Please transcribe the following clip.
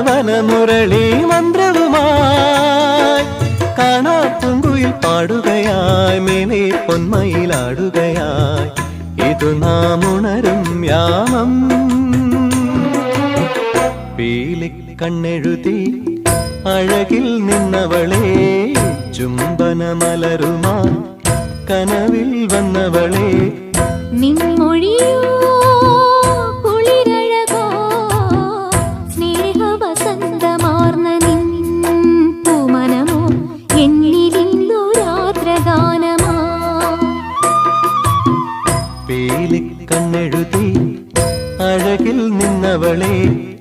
വനമുരളി മന്ത്രവുമായി കാണാപ്പുങ്കുയിൽ പാടുകയായി മേലെ പൊന്മയിലാടുകയായി ഇതു നാം ഉണരും യാമം പീലിക്കണ്ണെഴുതി അഴകിൽ നിന്നവളെ ചുംബനമലരുമാ കനവിൽ വന്നവളെ നിൻമൊഴിയോ